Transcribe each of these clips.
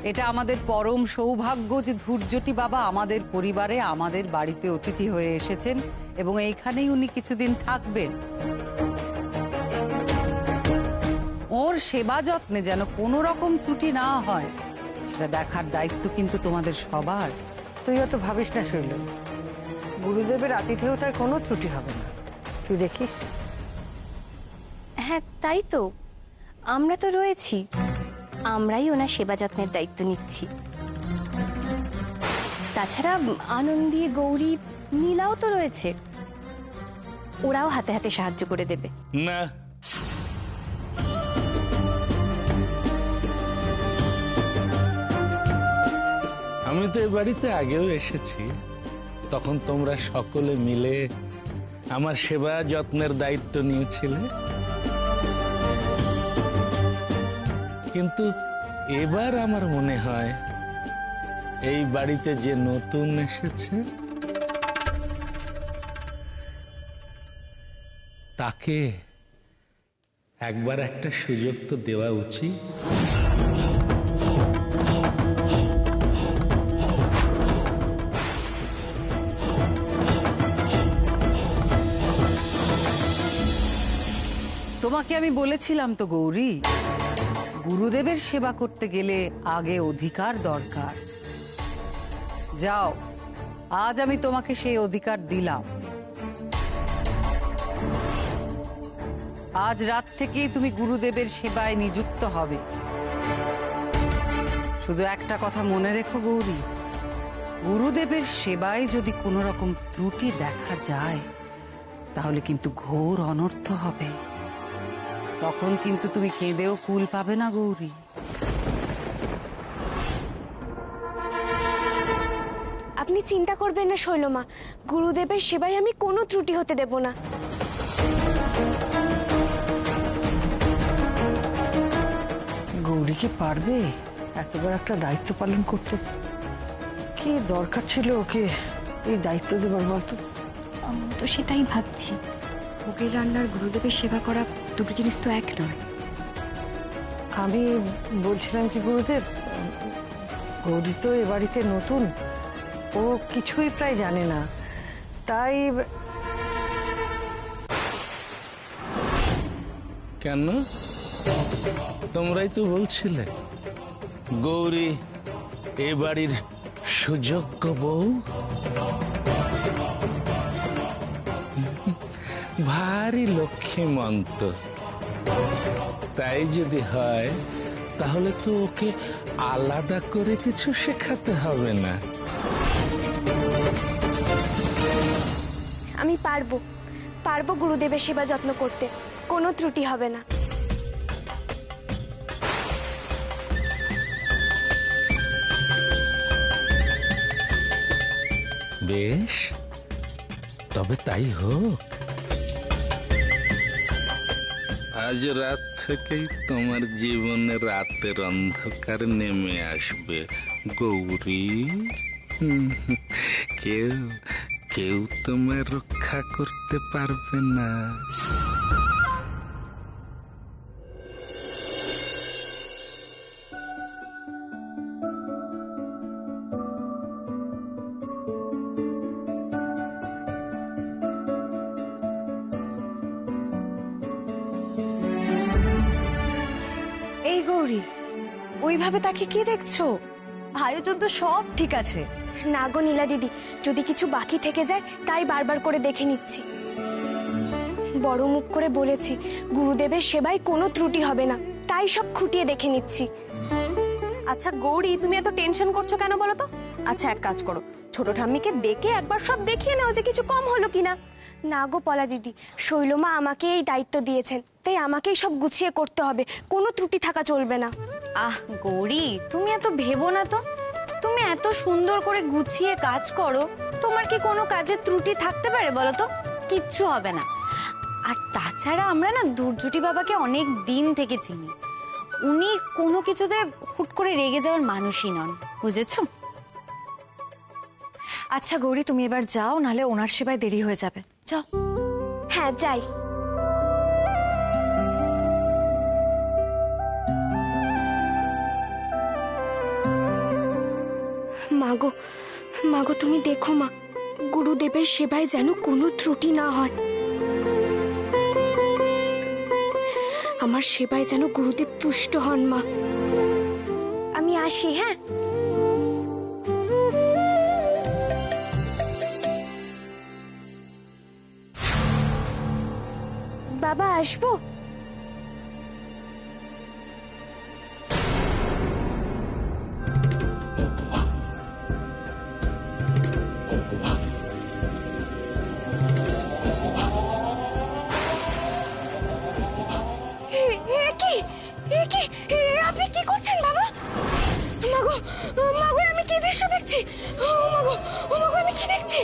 এটা আমাদের পরম সৌভাগ্য যে ধূর্যটি বাবা আমাদের পরিবারে আমাদের বাড়িতে অতিথি হয়ে এসেছেন এবং এইখানেই উনি কিছুদিন থাকবেন। ওর সেবা যত্নে যেন কোনো রকম ত্রুটি না হয় সেটা দেখার দায়িত্ব কিন্তু তোমাদের সবার। তুই অত ভাবিস না শৈল, গুরুদেবের আতিথেয়তার কোনো ত্রুটি হবে না, তুই দেখিস। হ্যাঁ তাই তো, আমরা তো রয়েছি, আমরাই ওনার সেবা যত্নের দায়িত্ব নিচ্ছি। তাছাড়া আনন্দী, গৌরী, নীলাও তো রয়েছে, ওরাও হাতে হাতে সাহায্য করে দেবে। না, আমি তো এই বাড়িতে আগেও এসেছি, তখন তোমরা সকলে মিলে আমার সেবা যত্নের দায়িত্ব নিয়েছিলে। কিন্তু এবার আমার মনে হয় এই বাড়িতে যে নতুন এসেছে তাকে একবার একটা সুযোগ তো দেওয়া উচিত। তোমাকে আমি বলেছিলাম তো গৌরী, গুরুদেবের সেবা করতে গেলে আগে অধিকার দরকার। যাও, আজ আমি তোমাকে সেই অধিকার দিলাম। আজ রাত থেকেই তুমি গুরুদেবের সেবায় নিযুক্ত হবে। শুধু একটা কথা মনে রেখো গৌরী, গুরুদেবের সেবায় যদি কোনো রকম ত্রুটি দেখা যায় তাহলে কিন্তু ঘোর অনর্থ হবে। তখন কিন্তু তুমি কেঁদেও কুল পাবে না গৌরী। আপনি চিন্তা করবেন না শৈলমা, গুরুদেবের সেবায় আমি কোনো ত্রুটি হতে দেব না। গৌরী কি পারবে এত বড় একটা দায়িত্ব পালন করতে? কি দরকার ছিল ওকে এই দায়িত্ব দেবার বলতো? তো সেটাই ভাবছি, ভোগের রান্নার গুরুদেবের সেবা করা দুটো জিনিস তো এক নয়। আমি বলছিলাম কি গুরুদেব, গৌরী তো এ বাড়িতে নতুন, ও কিছুই প্রায় জানে না, তাই। কেন? তোমরাই তো বলছিলে গৌরী এ বাড়ির সুযোগ্য বউ। ভারী লক্ষ্মীমন্ত, তাই যদি হয় তাহলে তো ওকে আলাদা করে কিছু শেখাতে হবে না। আমি পারবো পারবো গুরুদেবের সেবা যত্ন করতে, কোনো ত্রুটি হবে না। বেশ, তবে তাই হোক। আজ রাত থেকেই তোমার জীবনে রাতের অন্ধকার নেমে আসবে গৌরী। কেউ কেউ তোমায় রক্ষা করতে পারবে না। এই গৌরী, ওইভাবে তাকে কি দেখছো? আয়োজন তো সব ঠিক আছে। না গো নীলা দিদি, যদি কিছু বাকি থেকে যায় তাই বারবার করে দেখে নিচ্ছি। বড় মুখ করে বলেছি গুরুদেবের সেবায় কোনো ত্রুটি হবে না, তাই সব খুঁটিয়ে দেখে নিচ্ছি। আচ্ছা গৌরী, তুমি এত টেনশন করছো কেন বলো তো? আচ্ছা এক কাজ করো, ছোট ঠাম্মিকে ডেকে একবার সব দেখিয়ে নাও যে কিছু কম হলো কিনা। না গো পলা দিদি, শৈলমা আমাকে এই দায়িত্ব দিয়েছেন, তাই আমাকেই সব গুছিয়ে করতে হবে, কোনো ত্রুটি থাকা চলবে না। আহ গৌরী, তুমি এত ভেবো না তো। তুমি এত সুন্দর করে গুছিয়ে কাজ করো, তোমার কি কোনো কাজের ত্রুটি থাকতে পারে বলো তো? কিচ্ছু হবে না। আর তাছাড়া আমরা না দুর্জুটি বাবাকে অনেক দিন থেকে চিনি, উনি কোনো কিছুতে হুট করে রেগে যাওয়ার মানুষই নন, বুঝেছো? আচ্ছা গৌরী, তুমি এবার যাও, নাহলে ওনার সেবায় দেরি হয়ে যাবে। যাও। হ্যাঁ যাই। মাগো মাগো, তুমি দেখো মা, গুরুদেবের সেবায় যেন কোনো ত্রুটি না হয়। আমার সেবায় যেন গুরুদেব তুষ্ট হন মা। আমি আসি, হ্যাঁ। বাবা, আসবো? আপনি কি করছেন বাবা? মাগো মাগো, আমি কি দৃশ্য দেখছি? ও মাগো, ও মাগো, আমি কি দেখছি?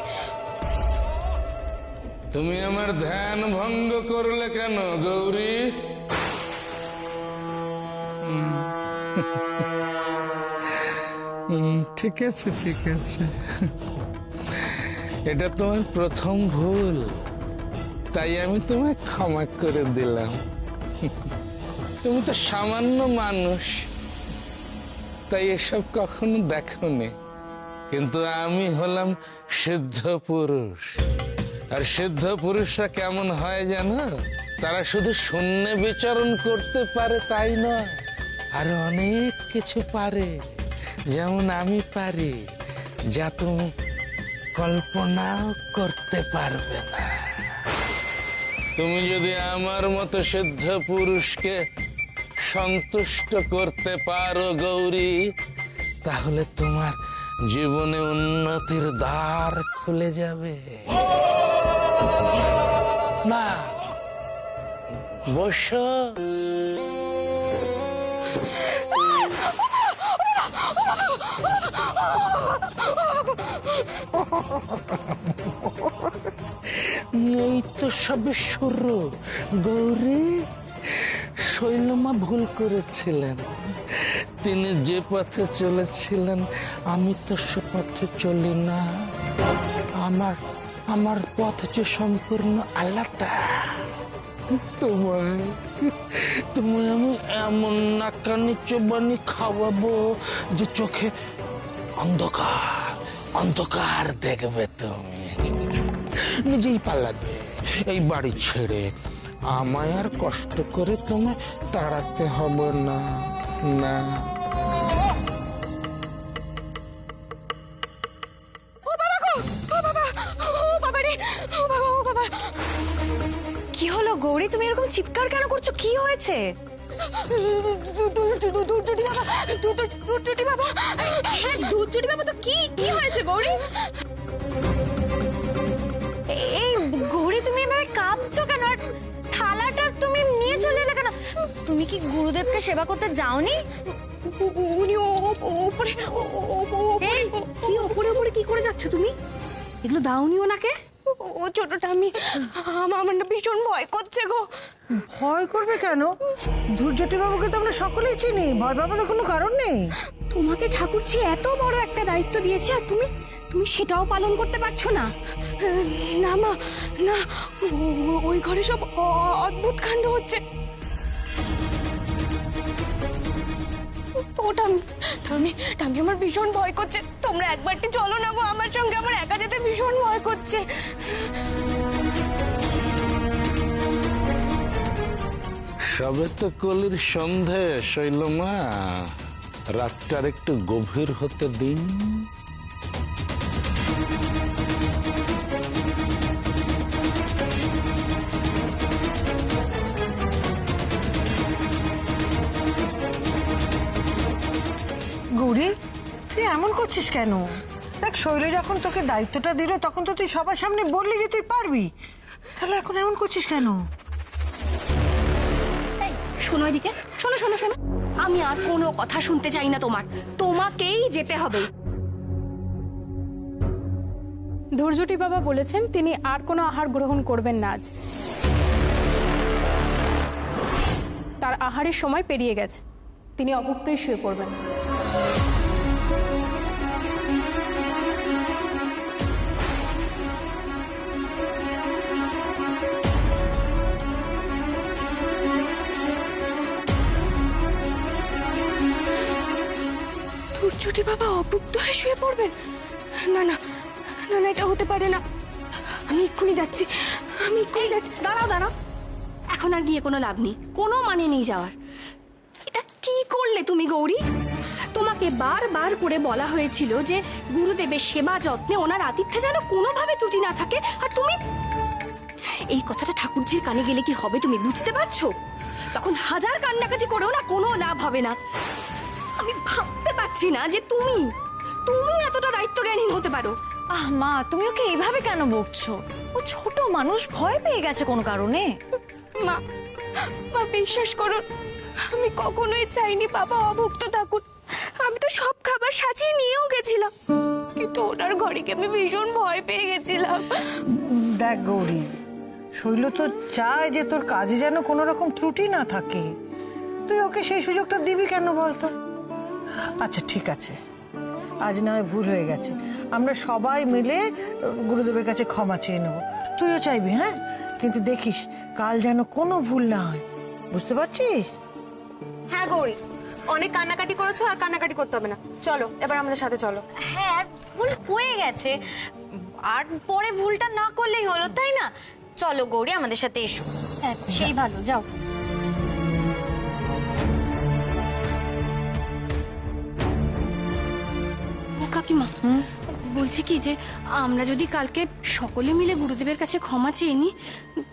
তুমি আমার ধ্যান ভঙ্গ করলে কেন গৌরী? ঠিক আছে, ঠিক আছে, এটা তোমার প্রথম ভুল, তাই আমি তোমায় ক্ষমা করে দিলাম। তুমি তো সামান্য মানুষ, তাই এসব কখনো দেখোনি, কিন্তু আমি হলাম সিদ্ধ পুরুষ। আর সিদ্ধ পুরুষরা কেমন হয় জানো? তারা শুধু শূন্যে বিচরণ করতে পারে তাই নয়, আর অনেক কিছু পারে, যেমন আমি পারি, যা তুমি কল্পনাও করতে পারবে না। তুমি যদি আমার মতো সিদ্ধ পুরুষকে সন্তুষ্ট করতে পারো গৌরী, তাহলে তোমার জীবনে উন্নতির দ্বার খুলে যাবে। না, বসো। এই তো সবে শুরু গৌরী। শৈলমা ভুল করেছিলেন, তিনি যে পথে চলেছিলেন আমি তো সে পথে চলি না। আমার পথ যে সম্পূর্ণ আলাদা। তোমায় আমি এমন নাকানি চোবানি খাওয়াবো যে চোখে অন্ধকার অন্ধকার দেখবে, তুমি নিজেই পালাবে এই বাড়ি ছেড়ে। আমায় আর কষ্ট করে তোমায় তাড়াতে হবে না। না, কি হলো গৌরী, তুমি এরকম চিৎকার কেন করছো? কি হয়েছে? দুধচুটি বাবা, তো কি হয়েছে গৌরী? এই গৌরী, তুমি এভাবে কাঁপছো কেন? আর থালাটা তুমি নিয়ে চলে এলে কেন? তুমি কি গুরুদেবকে সেবা করতে যাওনি? উনি ওপরে ওপরে কি করে যাচ্ছ তুমি? এগুলো দাওনি ওনাকে? ও ছোটটা, আমার না ভীষণ ভয় করছে গো। ভয় করবে কেন? ধৈর্যটি বাবুকে তো আমরা সকলেই চিনি, ভয় পাবার তো কোনো কারণ নেই। তোমাকে ঠাকুরজি এত বড় একটা দায়িত্ব দিয়েছে আর তুমি সেটাও পালন করতে পারছো না? না মা, না, ওই ঘরে সব অদ্ভুত কাণ্ড হচ্ছে। ওটা আমি আমার ভীষণ ভয় করছে। তোমরা একবারটি চলো না গো আমার সঙ্গে, আমার একা যেতে ভীষণ ভয় করছে। সবে তো কলির সন্ধে শৈলমা, রাতটার একটু গভীর হতে দিন। গৌরী, তুই এমন করছিস কেন? দেখ, শৈল যখন তোকে দায়িত্বটা দিল তখন তো তুই সবার সামনে বললি যে তুই পারবি, তাহলে এখন এমন করছিস কেন? শোনো এদিকে, শোনো, আমি আর কোনো কথা শুনতে চাই না তোমার। তোমাকেই যেতে হবে। ধৈর্যটি বাবা বলেছেন তিনি আর কোনো আহার গ্রহণ করবেন না আজ। তার আহারের সময় পেরিয়ে গেছে, তিনি অভুক্তই শুয়ে পড়বেন। ধুজ্জটি বাবা অভুক্ত হয়ে শুয়ে পড়বেন? না না না না, এটা হতে পারে না। আমি এক্ষুনি যাচ্ছি, আমি এক্ষুনি যাচ্ছি। দাঁড়াও দাঁড়াও, এখন আর গিয়ে কোনো লাভ নেই, কোনো মানে নেই যাওয়ার। এটা কি করলে তুমি গৌরী? তোমাকে বারবার করে বলা হয়েছিল যে গুরুদেবের সেবা যত্নে ওনার আতিথ্যে যেন কোনোভাবে ত্রুটি না থাকে, আর তুমি এই কথাটা ঠাকুরজির কানে গেলে কি হবে তুমি বুঝতে পারছো? তখন হাজার কান্নাকাটি করেও না কোনো লাভ হবে না। আমি ভাবতে পারছি না যে তুমি এতটা দায়িত্বজ্ঞানহীন হতে পারো। মা, তুমি ওকে এইভাবে কেন বকছো? ও ছোট মানুষ, ভয় পেয়ে গেছে কোনো কারণে। মা মা বিশ্বাস করুন, আমি কখনোই চাইনি বাবা অভুক্ত থাকুন। আমি তো সব খাবার সাজিয়ে নিয়েও গেছিলাম, কিন্তু ওনার ঘরে গিয়ে আমি ভীষণ ভয় পেয়ে গেছিলাম। দেখ গৌরী, শৈল তো চায় যে তোর কাজে যেন কোনো রকম ত্রুটি না থাকে। তুই ওকে সেই সুযোগটা দিবি কেন বলতো? আচ্ছা ঠিক আছে, আজ না হয় ভুল হয়ে গেছে, আমরা সবাই মিলে গুরুদেবের কাছে ক্ষমা চেয়ে নেবো। তুইও চাইবি, হ্যাঁ? কিন্তু দেখিস কাল যেন কোনো ভুল না হয়, বুঝতে পারছিস? হ্যাঁ গৌরী, অনেক কান্নাকাটি করেছো, আর কান্নাকাটি করতে হবে না। চলো এবার আমাদের সাথে চলো। হ্যাঁ, আর ভুল হয়ে গেছে, আর পরে ভুলটা না করলেই হলো, তাই না? চলো গৌরী, আমাদের সাথে এসো। হ্যাঁ, সেই ভালো, যাও। ও কাকিমা, বলছি কি যে আমরা যদি কালকে সকলে মিলে গুরুদেবের কাছে ক্ষমা চেয়ে নিই,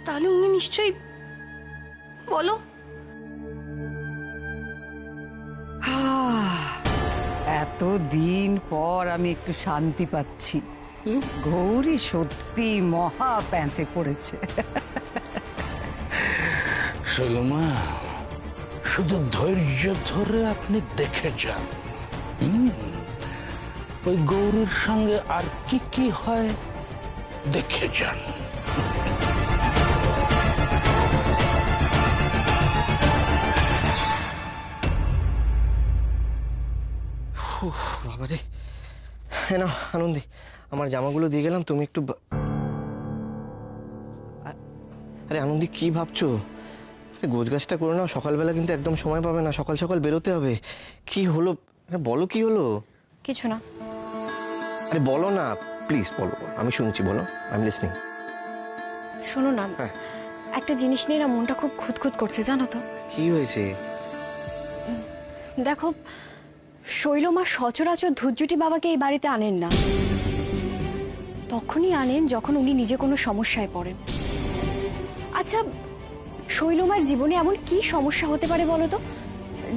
তাহলে উনি নিশ্চয়ই, বলো? এত দিন পর আমি একটু শান্তি পাচ্ছি। গৌরী সত্যি মহা প্যাঁচে পড়েছে। শৈলমা, শুধু ধৈর্য ধরে আপনি দেখে যান। ওই গৌরীর সঙ্গে আর কি কি হয় দেখে যান। বাবারে, হ্যাঁ না আনন্দি, আমার জামাগুলো দিয়ে গেলাম, তুমি একটু আরে আনন্দি কি ভাবছো? গোছ গাছটা করে নাও, সকালবেলা কিন্তু একদম সময় পাবে না, সকাল সকাল বেরোতে হবে। কি হলো বলো, কি হলো? কিছু না। আরে বলো না প্লিজ, বলো, আমি শুনছি, বলো, আই এম লিসনিং। শোনো না, একটা জিনিস নিয়ে না মনটা খুব খুঁতখুত করছে, জানো তো? কি হয়েছে? দেখো, শৈলমা সচরাচর ধুজ্জুটি বাবাকে এই বাড়িতে আনেন না। তখনই আনেন যখন উনি নিজে কোনো সমস্যায় পড়েন। আচ্ছা, শৈলমার জীবনে এমন কি সমস্যা হতে পারে বলো তো,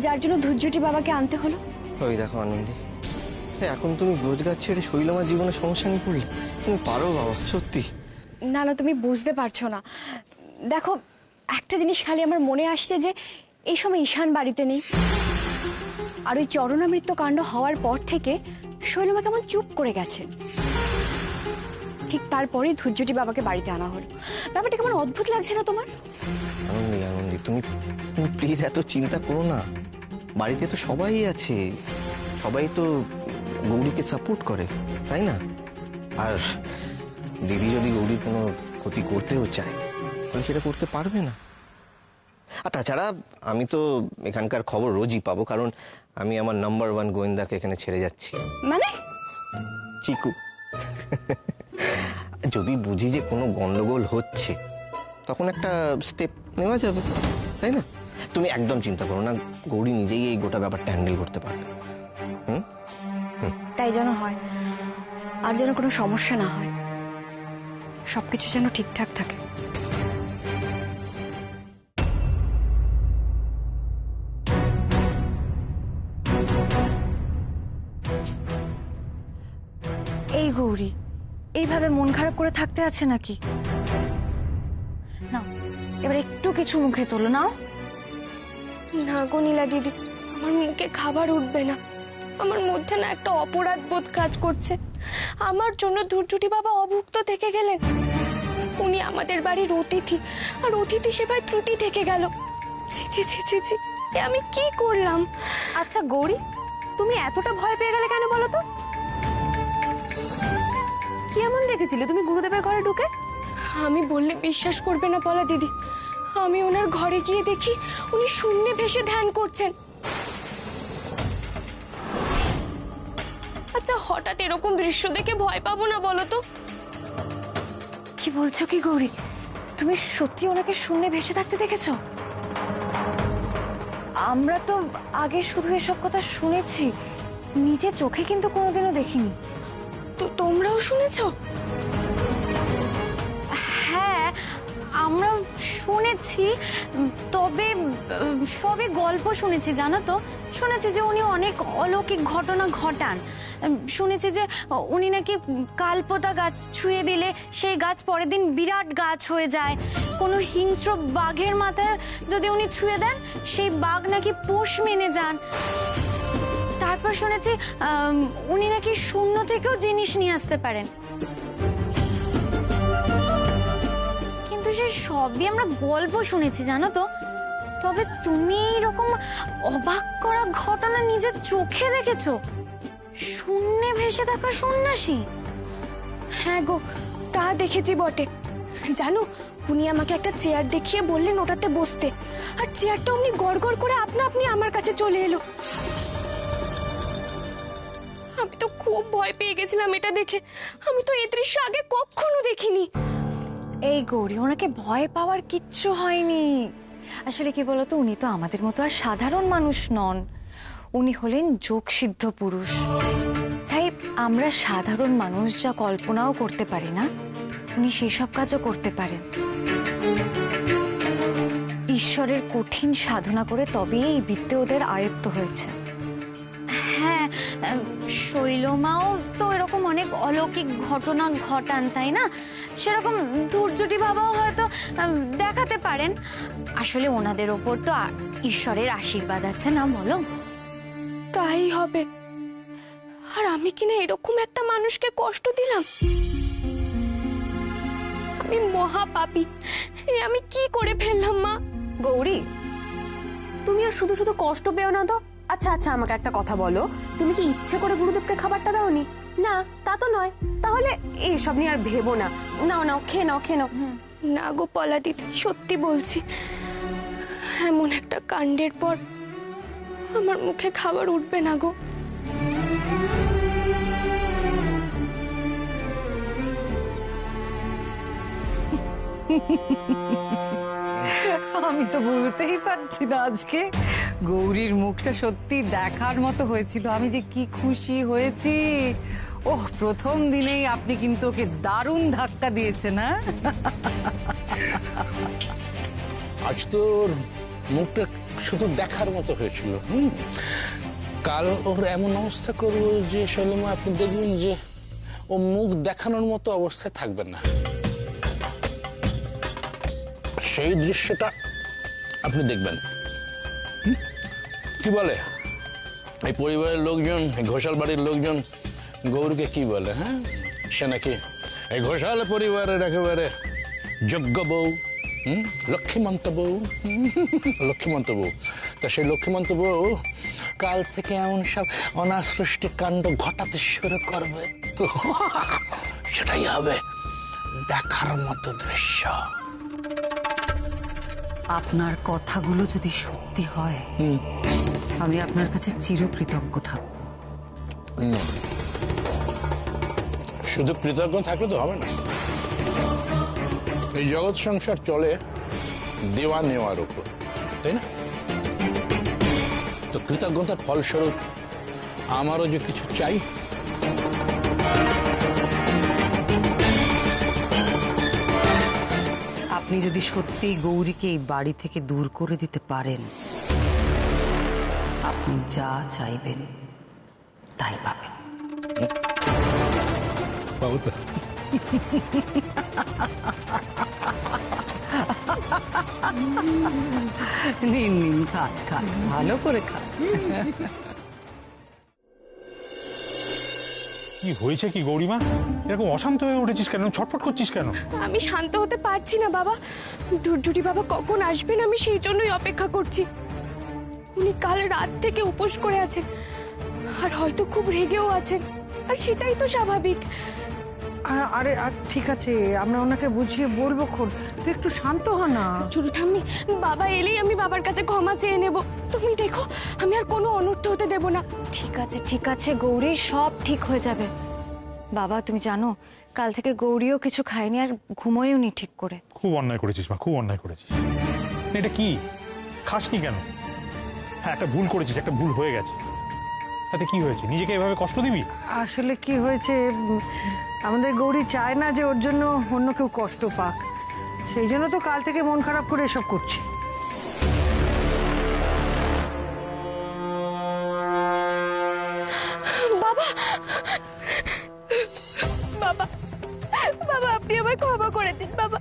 যার জন্য ধুজ্জুটি বাবাকে আনতে হলো? ওই দেখো আনন্দি, এখন তুমি গোছ গাছ ছেড়ে শৈলমার জীবনে সমস্যা নিয়ে পড়লে? তুমি পারো বাবা, সত্যি। না না, তুমি বুঝতে পারছো না। দেখো, একটা জিনিস খালি আমার মনে আসছে যে এই সময় ঈশান বাড়িতে নেই, আর ওই চরণামৃত্য কাণ্ড হওয়ার পর থেকে শৈলমা কেমন চুপ করে গেছে। ঠিক তারপরেই ধুজ্জুটি বাবাকে বাড়িতে আনা হলো। ব্যাপারটা কেমন অদ্ভুত লাগছে না তোমার? আনন্দি আনন্দি, তুমি প্লিজ এত চিন্তা করো না। বাড়িতে তো সবাই আছে, সবাই তো গৌরীকে সাপোর্ট করে, তাই না? আর দিদি যদি গৌরীর কোনো ক্ষতি করতেও চায়, তাহলে সেটা করতে পারবে না। আর তাছাড়া আমি তো এখানকার খবর রোজই পাবো, কারণ আমি আমার নাম্বার 1 গোয়েন্দাকে এখানে ছেড়ে যাচ্ছি। মানে? চিকু। যদি বুঝি যে কোনো গন্ডগোল হচ্ছে, তখন একটা স্টেপ নেওয়া যাবে, তাই না? তুমি একদম চিন্তা করো না, গৌরী নিজেই এই গোটা ব্যাপারটা হ্যান্ডেল করতে পারবে। তাই যেন হয়, আর যেন কোনো সমস্যা না হয়, সবকিছু যেন ঠিকঠাক থাকে। এই গৌরী, এইভাবে মন খারাপ করে থাকতে আছে নাকি? না, এবার একটু কিছু মুখে তোলো, নাও। না গো নীলা দিদি, আমার মুখে খাবার উঠবে না। আমার মধ্যে না একটা অপরাধ বোধ কাজ করছে। আমার জন্য ধুজ্জুটি বাবা অভুক্ত থেকে গেলেন। উনি আমাদের বাড়ির অতিথি, আর অতিথি সেবায় ত্রুটি থেকে গেল। ছি ছি ছি ছি ছি, এ আমি কি করলাম? আচ্ছা গৌরী, তুমি এতটা ভয় পেয়ে গেলে কেন বলো তো? কি এমন দেখেছিলে তুমি গুরুদেবের ঘরে ঢুকে? আমি বললে বিশ্বাস করবে না পলা দিদি। আমি ওনার ঘরে গিয়ে দেখি উনি শূন্যে ভেসে ধ্যান করছেন। আচ্ছা হঠাৎ এরকম দৃশ্য দেখে ভয় পাবো না বলো তো? কি বলছো কি গৌরী, তুমি সত্যি ওনাকে শূন্যে ভেসে থাকতে দেখেছো? আমরা তো আগে শুধু এসব কথা শুনেছি, নিজে চোখে কিন্তু কোনোদিনও দেখিনি। তো তোমরাও শুনেছো? হ্যাঁ, আমরা শুনেছি, তবে সবে গল্প শুনেছি জানো তো। শুনেছি যে উনি অনেক অলৌকিক ঘটনা ঘটান। শুনেছি যে উনি নাকি কালপোতা গাছ ছুঁয়ে দিলে সেই গাছ পরের দিন বিরাট গাছ হয়ে যায়। কোনো হিংস্র বাঘের মাথায় যদি উনি ছুঁয়ে দেন, সেই বাঘ নাকি পোষ মেনে যান। তারপর শুনেছি উনি নাকি শূন্য থেকেও জিনিস নিয়ে আসতে পারেন। কিন্তু সে সবই আমরা গল্প শুনেছি জানো তো। তবে তুমি এইরকম অবাক করা ঘটনা নিজের চোখে দেখেছো? শূন্যে ভেসে থাকা সন্ন্যাসী? হ্যাঁ গো, তা দেখেছি বটে। জানো, উনি আমাকে একটা চেয়ার দেখিয়ে বললেন ওটাতে বসতে, আর চেয়ারটা অমনি গড়গড় করে আপনা আপনি আমার কাছে চলে এলো। আমি তো খুব ভয় পেয়ে গেছিলাম এটা দেখে। আমি তো এই দৃশ্য আগে কখনো দেখিনি। এই গৌরী, ওনাকে ভয় পাওয়ার কিচ্ছু হয়নি। আসলে কি বলতো, উনি তো আমাদের মতো আর সাধারণ মানুষ নন, উনি হলেন যোগসিদ্ধ পুরুষ। তাই আমরা সাধারণ মানুষ যা কল্পনাও করতে পারি না, উনি সেসব কাজও করতে পারেন। ঈশ্বরের কঠিন সাধনা করে তবেই এই বিদ্যে ওদের আয়ত্ত হয়েছে। হ্যাঁ, শৈলমাও তো এরকম অনেক অলৌকিক ঘটনা ঘটান, তাই না? সেরকম ধূর্যটি বাবাও হয়তো দেখাতে পারেন। আসলে ওনাদের ওপর তো ঈশ্বরের আশীর্বাদ আছে না, বলো? তাই হবে। আর আমি কিনা এরকম একটা মানুষকে কষ্ট দিলাম। আমি মহাপাপী। এ আমি কি করে ফেললাম মা? গৌরী, তুমি আর শুধু শুধু কষ্ট পেও না তো। আচ্ছা আচ্ছা, আমাকে একটা কথা বলো, তুমি কি ইচ্ছে করে গুরুদেবকে খাবারটা দাওনি? না, তা তো নয়। তাহলে এইসব নিয়ে আর ভেবো না। নাও নাও, খেয়ে নাও, খেয়ে নাও। না গো পলা দিদি, সত্যি বলছি, এমন একটা কাণ্ডের পর আমার মুখে খাবার উঠবে না গো। আমি তো বুঝতেই পারছি না আজকে গৌরীর মুখটা সত্যি দেখার মতো হয়েছিল। আমি যে কি খুশি হয়েছি। ওহ, প্রথম দিনেই আপনি কিন্তু ওকে দারুণ ধাক্কা দিয়েছেন। না আজ তোর মুখটা শুধু দেখার মতো হয়েছিল। কাল ওর এমন অবস্থা করবো যে শৈলমা, আপনি দেখবেন যে ও মুখ দেখানোর মতো অবস্থায় থাকবে না। সেই দৃশ্যটা আপনি দেখবেন। কি বলে এই পরিবারের লোকজন, এই ঘোষাল বাড়ির লোকজন গৌরীকে কি বলে? হ্যাঁ, সে নাকি এই ঘোষাল পরিবারের একেবারে যোগ্য বউ, লক্ষ্মীমন্ত বউ, লক্ষ্মীমন্ত বউ। তা সেই লক্ষ্মীমন্ত বউ কাল থেকে এমন সব অনাসৃষ্টি কাণ্ড ঘটাতে শুরু করবে, সেটাই হবে দেখার মতো দৃশ্য। আপনার কথাগুলো যদি সত্যি হয়, আমি আপনার কাছে চিরকৃতজ্ঞ থাকব। শুধু কৃতজ্ঞ থাকলে তো হবে না। এই জগৎ সংসার চলে দেওয়া নেওয়ার উপর, তাই না? তো কৃতজ্ঞতার ফলস্বরূপ আমারও যে কিছু চাই। আপনি যদি সত্যি গৌরীকে এই বাড়ি থেকে দূর করে দিতে পারেন, আপনি যা চাইবেন তাই পাবেন। পাবো তো? নিন নিন, খান খান, ভালো করে খান। কি হয়েছে কি গৌরীমা? এরকম অশান্ত হয়ে উঠেছিস কেন? ছটফট করছিস কেন? আমি শান্ত হতে পারছি না বাবা। ধৈর্যটি বাবা কখন আসবেন আমি সেই জন্যই অপেক্ষা করছি। উনি কাল রাত থেকে উপোস করে আছেন, আর হয়তো খুব রেগেও আছেন, আর সেটাই তো স্বাভাবিক। আরে ঠিক আছে, আমরা ওনাকে বুঝিয়ে বলবো খন। তুই একটু শান্ত হ না। ছোট ঠাম্মি, বাবা এলেই আমি বাবার কাছে ক্ষমা চেয়ে নেব। তুমি দেখো, আমি আর কোনো অনর্থ হতে দেব না। ঠিক আছে গৌরী, সব ঠিক হয়ে যাবে। বাবা তুমি জানো, কাল থেকে গৌরীও কিছু খায়নি আর ঘুমোয়ও নি ঠিক করে। খুব অন্যায় করেছিস মা, খুব অন্যায় করেছিস। এটা কি খাসনি কেন? হ্যাঁ, একটা ভুল করেছিস, একটা ভুল হয়ে গেছে। তাতে কি হয়েছে? নিজেকে এভাবে কষ্ট দিবি? আসলে কি হয়েছে, আমাদের গৌরী চায় না যে ওর জন্য অন্য কেউ কষ্ট পাক। সেই জন্য তো কাল থেকে মন খারাপ করে এসব করছে। বাবা বাবা বাবা, আপনি আমায় ক্ষমা করে দিন বাবা,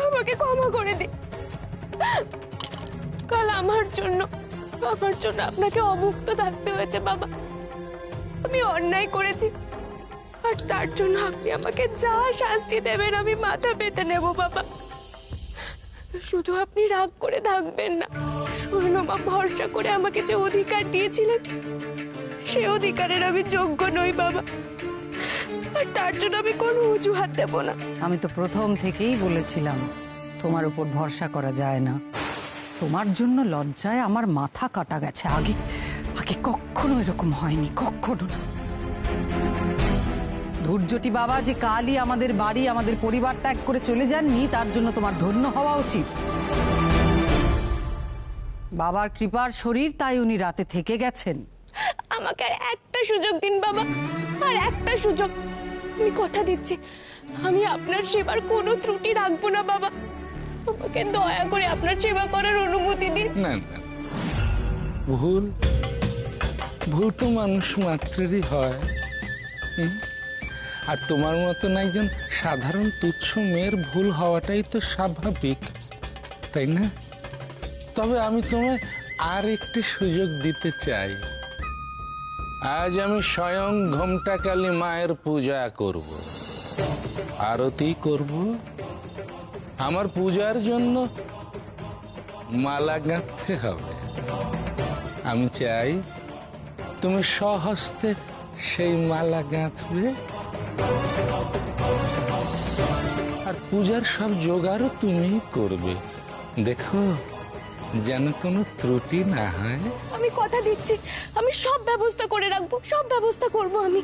আমাকে ক্ষমা করে দিন। কাল আমার জন্য, বাবার জন্য আপনাকে অমুক্ত থাকতে হয়েছে বাবা। আমি অন্যায় করেছি, আর তার জন্য আপনি আমাকে যা শাস্তি দেবেন আমি মাথা পেতে নেব বাবা। শুধু আপনি রাগ করে থাকবেন না। শৈলমা ভরসা করে আমাকে যে অধিকার দিয়েছিলেন, সে অধিকারের আমি যোগ্য নই বাবা, আর তার জন্য আমি কোনো অজুহাত দেব না। আমি তো প্রথম থেকেই বলেছিলাম তোমার উপর ভরসা করা যায় না। তোমার জন্য লজ্জায় আমার মাথা কাটা গেছে। আগে আগে কখনো এরকম হয়নি, কখনো না। ধৈর্যটি বাবা যে কালই আমাদের বাড়ি, আমাদের পরিবার ত্যাগ করে চলে যাননি, তার জন্য তোমার ধন্য হওয়া উচিত। বাবার কৃপার শরীর, তাই উনি রাতে থেকে গেছেন। আমাকে আর একটা সুযোগ দিন বাবা, আর একটা সুযোগ। আমি কথা দিচ্ছি, আমি আপনার সেবার কোনো ত্রুটি রাখবো না বাবা। আমাকে দয়া করে আপনার সেবা করার অনুমতি দিন। না না, ভুল ভুল তো মানুষ মাত্রেরই হয়। আর তোমার মতন একজন সাধারণ তুচ্ছ মেয়ের ভুল হওয়াটাই তো স্বাভাবিক, তাই না? তবে আমি তোমায় আর একটি সুযোগ দিতে চাই। আজ আমি স্বয়ং ঘোমটাকালী মায়ের পূজা করব, আরতি করব। আমার পূজার জন্য মালা গাঁথতে হবে। আমি চাই তুমি স্বহস্তে সেই মালা গাঁথবে, আর পূজার সব জোগাড়ও তুমিই করবে। দেখো যেন কোনো ত্রুটি না হয়। আমি কথা দিচ্ছি, আমি সব ব্যবস্থা করে রাখবো, সব ব্যবস্থা করব আমি।